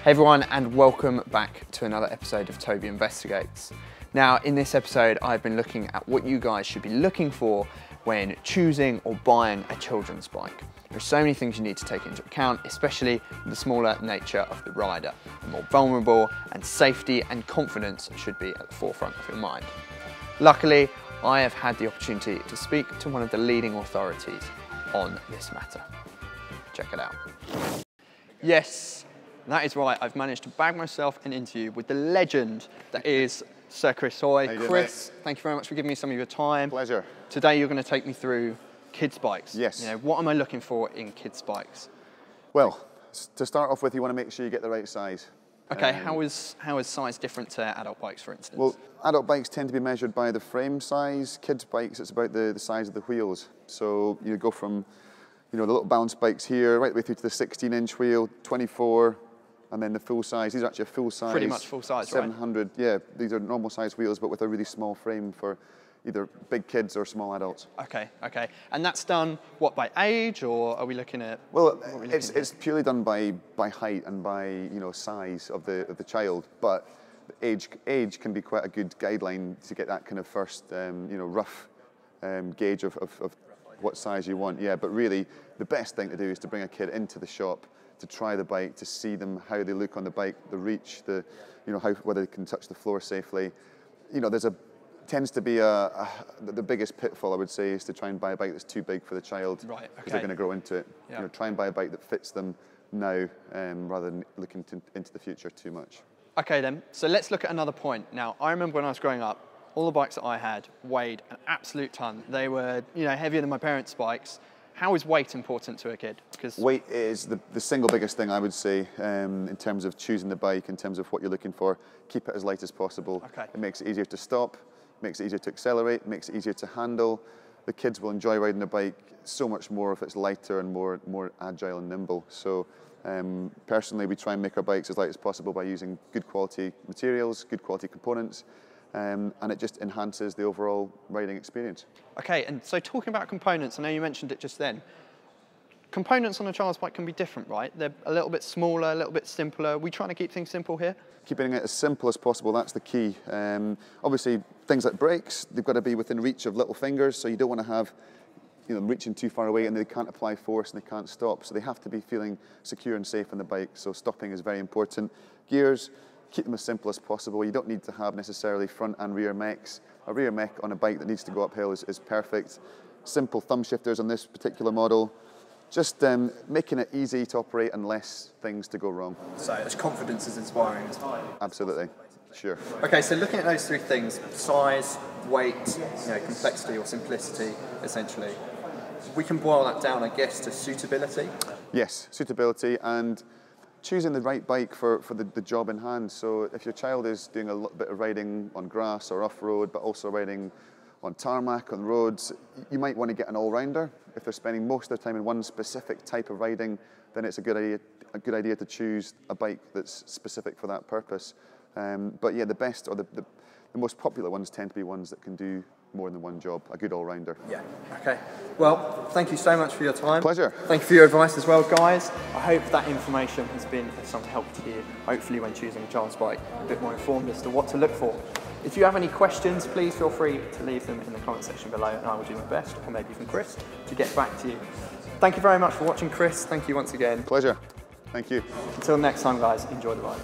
Hey everyone, and welcome back to another episode of Toby Investigates. Now, in this episode, I've been looking at what you guys should be looking for when choosing or buying a children's bike. There's so many things you need to take into account, especially the smaller nature of the rider. The more vulnerable, and safety and confidence should be at the forefront of your mind. Luckily, I have had the opportunity to speak to one of the leading authorities on this matter. Check it out. Yes, that is right. I've managed to bag myself an interview with the legend that is Sir Chris Hoy. Chris, thank you very much for giving me some of your time. Pleasure. Today you're going to take me through kids' bikes. Yes. You know, what am I looking for in kids' bikes? Well, to start off with, you want to make sure you get the right size. Okay, how is size different to adult bikes, for instance? Well, adult bikes tend to be measured by the frame size. Kids' bikes, it's about the size of the wheels. So you go from, the little balance bikes here, right the way through to the 16-inch wheel, 24, and then the full size. These are actually a full size. Pretty much full size, 700, right? Yeah, these are normal size wheels, but with a really small frame for either big kids or small adults. Okay. And that's done, what, by age, or are we looking at? Well, it's purely done by height and by size of the child, but age can be quite a good guideline to get that kind of first rough gauge of what size you want. Yeah, but really the best thing to do is to bring a kid into the shop to try the bike, to see them, how they look on the bike, the reach, whether they can touch the floor safely. Tends to be the biggest pitfall, I would say, is to try and buy a bike that's too big for the child, right? Because they're going to grow into it. Yeah. Try and buy a bike that fits them now, rather than looking into the future too much. Okay then, so let's look at another point. Now, I remember when I was growing up, all the bikes that I had weighed an absolute ton. They were, heavier than my parents' bikes. How is weight important to a kid? Because weight is the single biggest thing, I would say, in terms of choosing the bike, in terms of what you're looking for. Keep it as light as possible. Okay. It makes it easier to stop, makes it easier to accelerate, makes it easier to handle. The kids will enjoy riding the bike so much more if it's lighter and more agile and nimble. So personally, we try and make our bikes as light as possible by using good quality materials, good quality components, and it just enhances the overall riding experience. Okay, and so talking about components, I know you mentioned it just then. Components on a child's bike can be different, right? They're a little bit smaller, a little bit simpler. Are we trying to keep things simple here? Keeping it as simple as possible, that's the key. Obviously, things like brakes, they've got to be within reach of little fingers, so you don't want to have them reaching too far away and they can't apply force and they can't stop. So they have to be feeling secure and safe on the bike, so stopping is very important. Gears, keep them as simple as possible. You don't need to have necessarily front and rear mechs. A rear mech on a bike that needs to go uphill is perfect. Simple thumb shifters on this particular model. Just making it easy to operate and less things to go wrong. So as confidence is inspiring as well. Absolutely, sure. Okay, so looking at those three things, size, weight, complexity or simplicity, essentially, we can boil that down, I guess, to suitability. Yes, suitability and choosing the right bike for the job in hand. So if your child is doing a little bit of riding on grass or off-road, but also riding on tarmac, on roads, you might want to get an all-rounder. If they're spending most of their time in one specific type of riding, then it's a good idea to choose a bike that's specific for that purpose. But yeah, the best or the most popular ones tend to be ones that can do more than one job, a good all-rounder. Yeah, okay. Well, thank you so much for your time. Pleasure. Thank you for your advice as well, guys. I hope that information has been of some help to you, hopefully when choosing a child's bike, a bit more informed as to what to look for. If you have any questions, please feel free to leave them in the comment section below and I will do my best, or maybe even Chris, to get back to you. Thank you very much for watching, Chris. Thank you once again. Pleasure. Thank you. Until next time, guys, enjoy the ride.